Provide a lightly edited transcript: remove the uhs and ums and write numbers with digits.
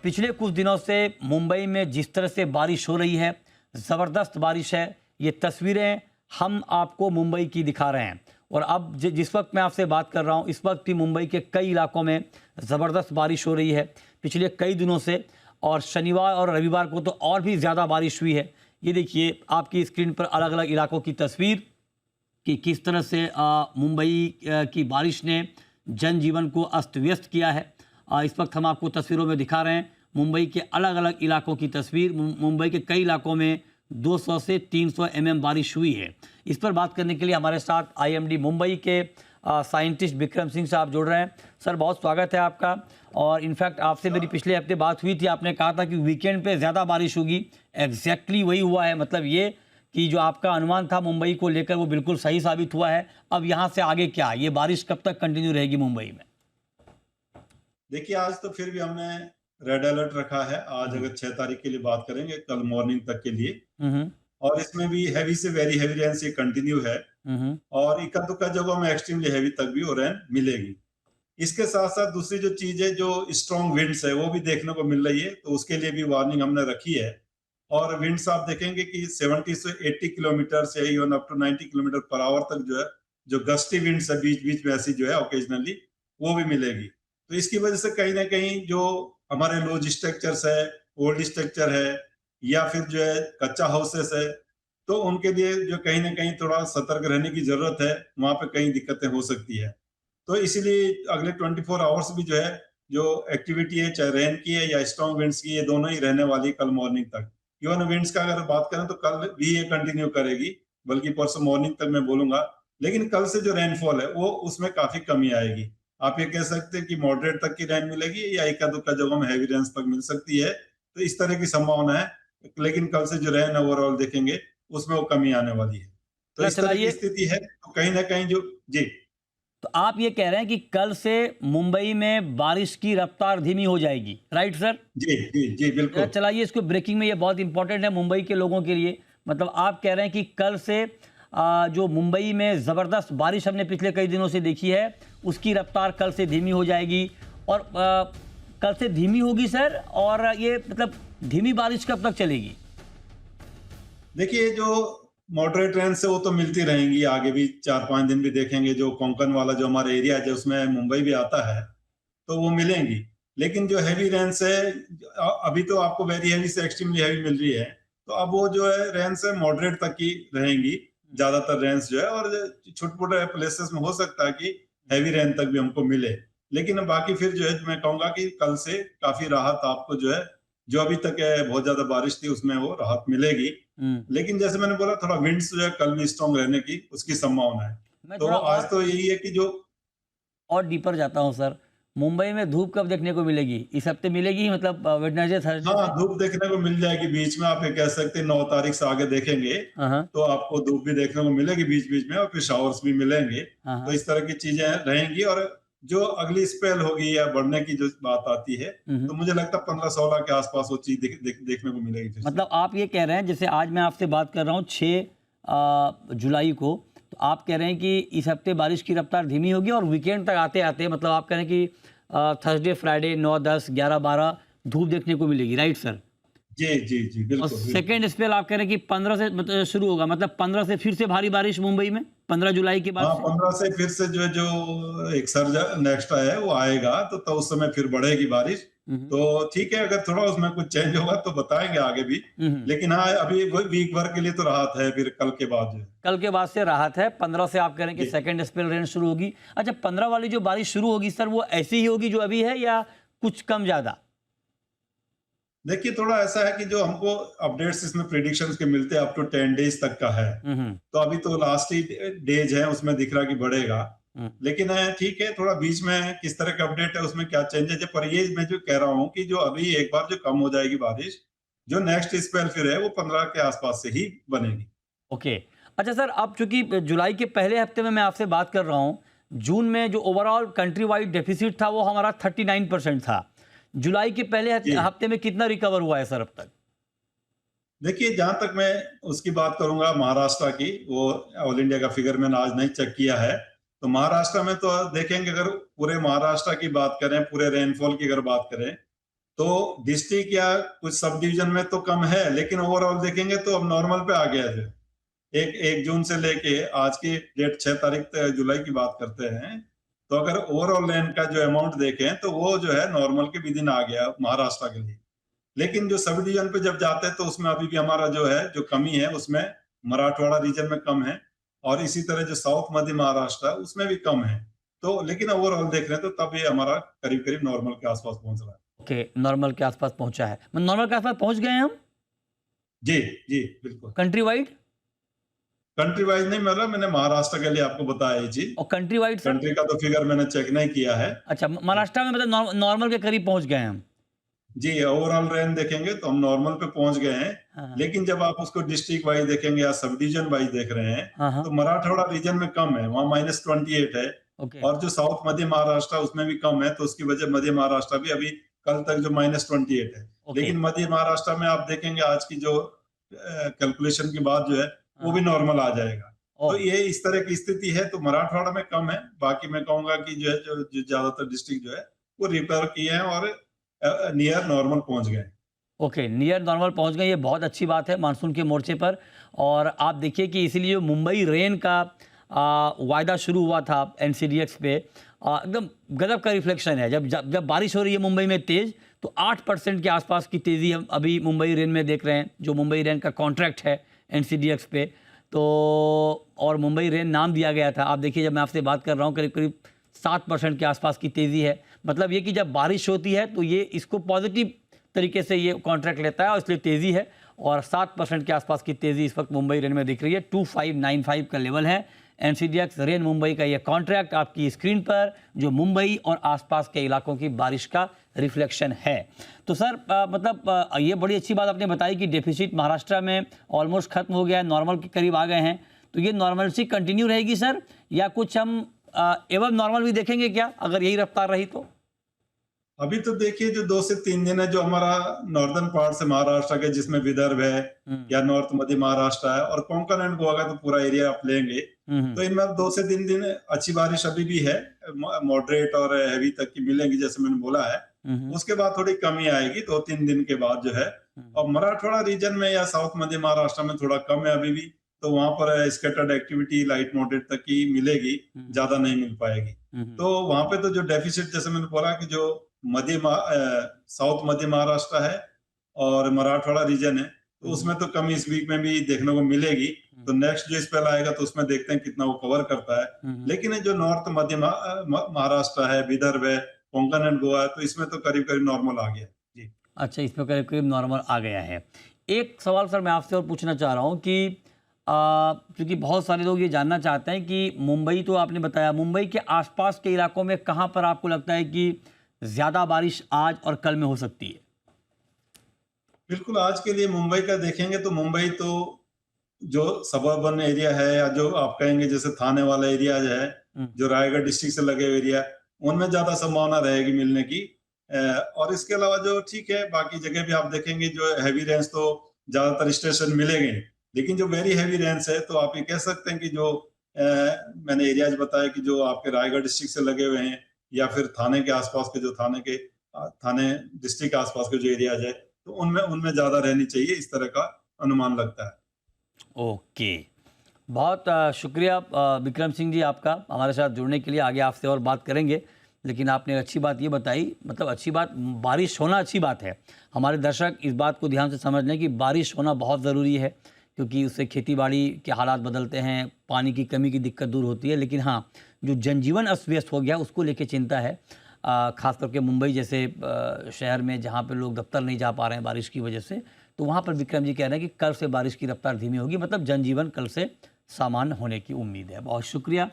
पिछले कुछ दिनों से मुंबई में जिस तरह से बारिश हो रही है, ज़बरदस्त बारिश है। ये तस्वीरें हम आपको मुंबई की दिखा रहे हैं। और अब जिस वक्त मैं आपसे बात कर रहा हूँ, इस वक्त भी मुंबई के कई इलाकों में ज़बरदस्त बारिश हो रही है पिछले कई दिनों से। और शनिवार और रविवार को तो और भी ज़्यादा बारिश हुई है। ये देखिए आपकी स्क्रीन पर अलग अलग इलाकों की तस्वीर कि किस तरह से मुंबई की बारिश ने जनजीवन को अस्त व्यस्त किया है। इस वक्त हम आपको तस्वीरों में दिखा रहे हैं मुंबई के अलग अलग इलाकों की तस्वीर। मुंबई के कई इलाकों में 200 से 300 mm बारिश हुई है। इस पर बात करने के लिए हमारे साथ IMD मुंबई के साइंटिस्ट विक्रम सिंह साहब जुड़ रहे हैं। सर, बहुत स्वागत है आपका। और इनफैक्ट आपसे मेरी पिछले हफ्ते बात हुई थी, आपने कहा था कि वीकेंड पे ज़्यादा बारिश होगी। एग्जैक्टली वही हुआ है। मतलब ये कि जो आपका अनुमान था मुंबई को लेकर वो बिल्कुल सही साबित हुआ है। अब यहाँ से आगे क्या, ये बारिश कब तक कंटिन्यू रहेगी मुंबई में? देखिए, आज तो फिर भी हमने रेड अलर्ट रखा है। आज अगर 6 तारीख के लिए बात करेंगे, कल मॉर्निंग तक के लिए। हम्म और इसमें भी हैवी से वेरी हैवी रेन से कंटिन्यू है। हम्म और इक्का-दुक्का जगहों में एक्सट्रीमली हैवी तक भी वो रेन मिलेगी। इसके साथ-साथ दूसरी जो चीज़ है, जो स्ट्रॉन्ग विंड्स है, वो भी देखने को मिल रही है, तो उसके लिए भी वार्निंग हमने रखी है। और विंड्स आप देखेंगे कि 70 से 80 किलोमीटर से even up to 90 kilometre per hour तक जो है, जो गस्टी विंड्स है बीच-बीच में ऐसी जो है ऑकेजनली, वो भी मिलेगी। तो इसकी वजह से कहीं न कहीं जो हमारे लोज स्ट्रक्चर्स है, ओल्ड स्ट्रक्चर है या फिर जो है कच्चा हाउसेस है, तो उनके लिए जो कहीं न कहीं थोड़ा सतर्क रहने की ज़रूरत है, वहाँ पे कई दिक्कतें हो सकती है। तो इसीलिए अगले 24 आवर्स भी जो है, जो एक्टिविटी है, चाहे रेन की है या स्ट्रॉन्ग विंड्स की, ये दोनों ही रहने वाली है कल मॉर्निंग तक। इवन विंड्स का अगर बात करें तो कल भी ये कंटिन्यू करेगी, बल्कि परसों मॉर्निंग तक मैं बोलूँगा। लेकिन कल से जो रेनफॉल है, वो उसमें काफ़ी कमी आएगी। आप ये कह सकते हैं कि मॉडरेट तक की रेन मिलेगी या इक्का-दुक्का जगहों में हैवी रेन्स तक मिल सकती है। तो इस तरह की संभावना है। लेकिन कल से जो रेन ओवरऑल देखेंगे, उसमें वो कमी आने वाली है। तो इस तरह की चलाइए। स्थिति है, तो कहीं न कहीं जो जी। तो आप ये कह रहे हैं कि कल से मुंबई में बारिश की रफ्तार धीमी हो जाएगी, राइट सर? जी, जी, जी, बिल्कुल। चलाइए इसको ब्रेकिंग में, ये बहुत इंपॉर्टेंट है मुंबई के लोगों के लिए। मतलब आप कह रहे हैं कि कल से जो मुंबई में ज़बरदस्त बारिश हमने पिछले कई दिनों से देखी है, उसकी रफ्तार कल से धीमी हो जाएगी। और कल से धीमी होगी सर, और ये मतलब धीमी बारिश कब तक चलेगी? देखिए, जो मॉडरेट रेंज से वो तो मिलती रहेंगी, आगे भी 4-5 दिन भी देखेंगे। जो कोंकण वाला जो हमारा एरिया है, उसमें मुंबई भी आता है, तो वो मिलेंगी। लेकिन जो हेवी रेंज है, अभी तो आपको वेरी हेवी से एक्सट्रीमली हेवी मिल रही है, तो अब वो जो है रेंज है मॉडरेट तक की रहेंगी, ज़्यादातर रेंज जो है। और छोटे-मोटे प्लेसेस में हो सकता है कि हेवी रेन तक भी हमको मिले। लेकिन बाकी फिर जो है मैं कहूँगा कि कल से काफ़ी राहत आपको जो है, जो अभी तक बहुत ज़्यादा बारिश थी उसमें वो राहत मिलेगी। हम्म लेकिन जैसे मैंने बोला, थोड़ा विंड्स जो है कल भी स्ट्रॉन्ग रहने की उसकी संभावना है। मैं तो थोड़ा आज तो यही है कि जो और डीपर जाता हूँ सर। मुंबई में धूप कब देखने को मिलेगी? इस हफ्ते मिलेगी, मतलब वेडनेसडे थर्सडे हाँ, से? धूप देखने को मिल जाएगी बीच में। आप ये कह सकते हैं 9 तारीख से आगे देखेंगे, हाँ हाँ तो आपको धूप भी देखने को मिलेगी बीच-बीच में और फिर शावर्स भी मिलेंगे। हाँ तो हाँ। इस तरह की चीज़ें रहेंगी। और जो अगली स्पेल होगी या बढ़ने की जो बात आती है, तो हम्म। मुझे लगता है 15-16 के आस-पास वो चीज़ देखने को मिलेगी फिर से। मतलब आप ये कह रहे हैं, जैसे आज मैं आपसे बात कर रहा हूँ 6 जुलाई को, तो आप कह रहे हैं कि इस हफ्ते बारिश की रफ्तार धीमी होगी और वीकेंड तक आते आते, मतलब आप कह रहे हैं कि थर्सडे फ्राइडे 9 10 11 12 धूप देखने को मिलेगी, राइट सर? जी, जी, जी। और बिल्कुल, बिल्कुल। सेकेंड स्पेल आप कह रहे हैं कि 15 से मतलब शुरू होगा, मतलब 15 से फिर से भारी बारिश मुंबई में, 15 जुलाई के बाद हाँ, से? 15 से फिर से जो है, जो एक सर्ज नेक्स्ट है वो आएगा, तो उस समय फिर बढ़ेगी बारिश। हम्म तो ठीक है, अगर थोड़ा उसमें कुछ चेंज होगा तो बताएँगे आगे भी। हम्म। लेकिन हाँ, अभी वो वीक भर के लिए तो राहत है, फिर कल के बाद जो है। कल के बाद से राहत है। 15 से आप कह रहे हैं कि जी। सेकेंड स्पेल रेन शुरू होगी। अच्छा, 15 वाली जो बारिश शुरू होगी सर, वो ऐसी ही होगी जो अभी है या कुछ कम ज़्यादा? देखिए, थोड़ा ऐसा है कि जो हमको अपडेट्स इसमें प्रेडिक्शंस के मिलते हैं, अप टू 10 डेज़ तक का है। हम्म तो अभी तो लास्ट ही डेज़ है, उसमें दिख रहा है कि बढ़ेगा। हम्म। लेकिन ठीक है, थोड़ा बीच में किस तरह का अपडेट है, उसमें क्या चेंजेज़ है। पर ये मैं जो कह रहा हूँ कि जो अभी एक बार जो कम हो जाएगी बारिश, जो नेक्स्ट स्पेल फिर है, वो 15 के आस-पास से ही बनेगी। ओके। अच्छा सर, अब चूंकि जुलाई के पहले हफ्ते में मैं आपसे बात कर रहा हूँ, जून में जो ओवरऑल कंट्री वाइड डेफिसिट था वो हमारा 39% था। जुलाई के पहले जी। हफ्ते में कितना रिकवर हुआ है सर अब तक? देखिए, जहाँ तक मैं उसकी बात करूँगा महाराष्ट्र की, वो ऑल इंडिया का फिगर मैंने आज नहीं चेक किया है। तो महाराष्ट्र में तो देखेंगे, अगर पूरे महाराष्ट्र की बात करें, पूरे रेनफॉल की अगर बात करें, तो डिस्ट्रिक्ट या कुछ सब डिवीजन में तो कम है, लेकिन ओवरऑल देखेंगे तो अब नॉर्मल पे आ गया है। एक जून से लेके आज की डेट 6 तारीख जुलाई की बात करते हैं, तो अगर ओवरऑल रेन का जो अमाउंट देखें तो वो जो है नॉर्मल के विदिन आ गया महाराष्ट्र के लिए। लेकिन जो सब डिवीजन पे जब जाते हैं तो उसमें अभी भी हमारा जो है जो कमी है उसमें मराठवाड़ा रीजन में कम है, और इसी तरह जो साउथ मध्य महाराष्ट्र है उसमें भी कम है। तो लेकिन ओवरऑल देख रहे हैं तो तब ये हमारा करीब-करीब नॉर्मल के आस-पास पहुँच रहा है। ओके, नॉर्मल के आसपास पहुंचा है, नॉर्मल के आसपास पहुंच गए हैं हम जी, जी, बिल्कुल। Country wide. कंट्री वाइज़ नहीं मतलब मैंने महाराष्ट्र के लिए आपको बताया ये चीज़। और कंट्री वाइड सर? कंट्री का तो फिगर मैंने चेक नहीं किया है। अच्छा, महाराष्ट्र में मतलब नॉर्मल के करीब पहुंच गए हैं हम। जी, ओवरऑल रेन देखेंगे तो हम नॉर्मल पे पहुंच गए हैं। हाँ हाँ लेकिन जब आप उसको डिस्ट्रिक्ट वाइज देखेंगे या सब डिवीजन वाइज देख रहे हैं, हाँ हाँ, तो मराठवाड़ा रीजन में कम है, वहाँ -28 है। ओके और जो साउथ मध्य महाराष्ट्र उसमें भी कम है, तो उसकी वजह मध्य महाराष्ट्र भी अभी कल तक जो -28 है। ओके, लेकिन मध्य महाराष्ट्र में आप देखेंगे आज की जो कैलकुलेशन के बाद जो है, वो भी हाँ, नॉर्मल आ जाएगा। तो ओह ये इस तरह की स्थिति है, तो मराठवाड़ा में कम है, बाकी मैं कहूँगा कि जो है जो ज़्यादातर डिस्ट्रिक्ट जो है, वो रिपेयर किए हैं और नियर नॉर्मल पहुँच गए हैं। ओके, नियर नॉर्मल पहुंच गए, ये बहुत अच्छी बात है मानसून के मोर्चे पर। और आप देखिए कि इसीलिए मुंबई रेन का वायदा शुरू हुआ था एनसीडीएक्स पे, एकदम गजब का रिफ्लेक्शन है। जब जब जब बारिश हो रही है मुंबई में तेज़, तो 8% के आसपास की तेज़ी हम अभी मुंबई रेन में देख रहे हैं, जो मुंबई रेन का कॉन्ट्रैक्ट है एनसीडीएक्स पे। तो और मुंबई रेन नाम दिया गया था। आप देखिए, जब मैं आपसे बात कर रहा हूँ, करीब करीब 7% के आसपास की तेज़ी है। मतलब ये कि जब बारिश होती है तो ये इसको पॉजिटिव तरीके से ये कॉन्ट्रैक्ट लेता है, और इसलिए तेज़ी है। और 7% के आसपास की तेज़ी इस वक्त मुंबई रेन में दिख रही है। 2595 का लेवल है एनसीडीएक्स रेन मुंबई का। ये कॉन्ट्रैक्ट आपकी स्क्रीन पर, जो मुंबई और आसपास के इलाकों की बारिश का रिफ्लेक्शन है। तो सर ये बड़ी अच्छी बात आपने बताई कि डेफिसिट महाराष्ट्र में ऑलमोस्ट खत्म हो गया है, नॉर्मल के करीब आ गए हैं। तो ये नॉर्मलसी कंटिन्यू रहेगी सर, या कुछ हम एवं नॉर्मल भी देखेंगे क्या, अगर यही रफ्तार रही तो? अभी तो देखिए जो 2 से 3 दिन है जो हमारा नॉर्दर्न पार्ट से महाराष्ट्र के, जिसमें विदर्भ है या नॉर्थ मध्य महाराष्ट्र है और कोंकण एंड गोवा का तो पूरा एरिया आप लेंगे, तो इनमें 2 से 3 दिन अच्छी बारिश अभी भी है, मॉडरेट और हैवी तक की मिलेंगी जैसे मैंने बोला है। उसके बाद थोड़ी कमी आएगी 2-3 दिन के बाद जो है। और मराठवाड़ा रीजन में या साउथ मध्य महाराष्ट्र में थोड़ा कम है अभी भी, तो वहां पर स्कैटर्ड एक्टिविटी लाइट मॉडरेट तक की मिलेगी, ज्यादा नहीं मिल पाएगी। तो वहां पे तो जो डेफिसिट जैसे मैंने बोला कि जो साउथ मध्य महाराष्ट्र है और मराठवाड़ा रीजन है, तो उसमें तो कमी इस वीक में भी देखने को मिलेगी। तो नेक्स्ट जो स्पेल आएगा तो उसमें देखते हैं कितना वो कवर करता है। लेकिन ये जो नॉर्थ मध्य महाराष्ट्र है, विदर्भ है, कोंकण एंड गोवा है, तो इसमें तो करीब करीब नॉर्मल आ गया जी। अच्छा, इसमें करीब करीब नॉर्मल आ गया है। एक सवाल सर मैं आपसे और पूछना चाह रहा हूँ कि क्योंकि बहुत सारे लोग ये जानना चाहते हैं कि मुंबई तो आपने बताया, मुंबई के आसपास के इलाकों में कहाँ पर आपको लगता है कि ज़्यादा बारिश आज और कल में हो सकती है? बिल्कुल, आज के लिए मुंबई का देखेंगे तो मुंबई तो जो सबर्बन एरिया है या जो आप कहेंगे जैसे थाने वाला एरिया जो है, जो रायगढ़ डिस्ट्रिक्ट से लगे हुए एरिया, उनमें ज्यादा संभावना रहेगी मिलने की। और इसके अलावा जो ठीक है बाकी जगह भी आप देखेंगे जो हैवी रेंस तो ज्यादातर स्टेशन मिलेंगे, लेकिन जो वेरी हैवी रेंस है तो आप ये कह सकते हैं कि जो मैंने एरियाज बताए कि जो आपके रायगढ़ डिस्ट्रिक्ट से लगे हुए हैं या फिर थाने के आसपास के जो थाने डिस्ट्रिक्ट के आसपास के जो एरियाज है, तो उनमें उनमें ज्यादा रहनी चाहिए, इस तरह का अनुमान लगता है। ओके, बहुत शुक्रिया विक्रम सिंह जी आपका हमारे साथ जुड़ने के लिए। आगे आपसे और बात करेंगे, लेकिन आपने अच्छी बात ये बताई, मतलब अच्छी बात, बारिश होना अच्छी बात है। हमारे दर्शक इस बात को ध्यान से समझ लें कि बारिश होना बहुत ज़रूरी है, क्योंकि उससे खेतीबाड़ी के हालात बदलते हैं, पानी की कमी की दिक्कत दूर होती है। लेकिन हाँ, जो जनजीवन अस्त व्यस्त हो गया उसको लेके चिंता है, ख़ास करके मुंबई जैसे शहर में जहाँ पे लोग दफ्तर नहीं जा पा रहे हैं बारिश की वजह से। तो वहाँ पर विक्रम जी कह रहे हैं कि कल से बारिश की रफ्तार धीमी होगी, मतलब जनजीवन कल से सामान्य होने की उम्मीद है। बहुत शुक्रिया।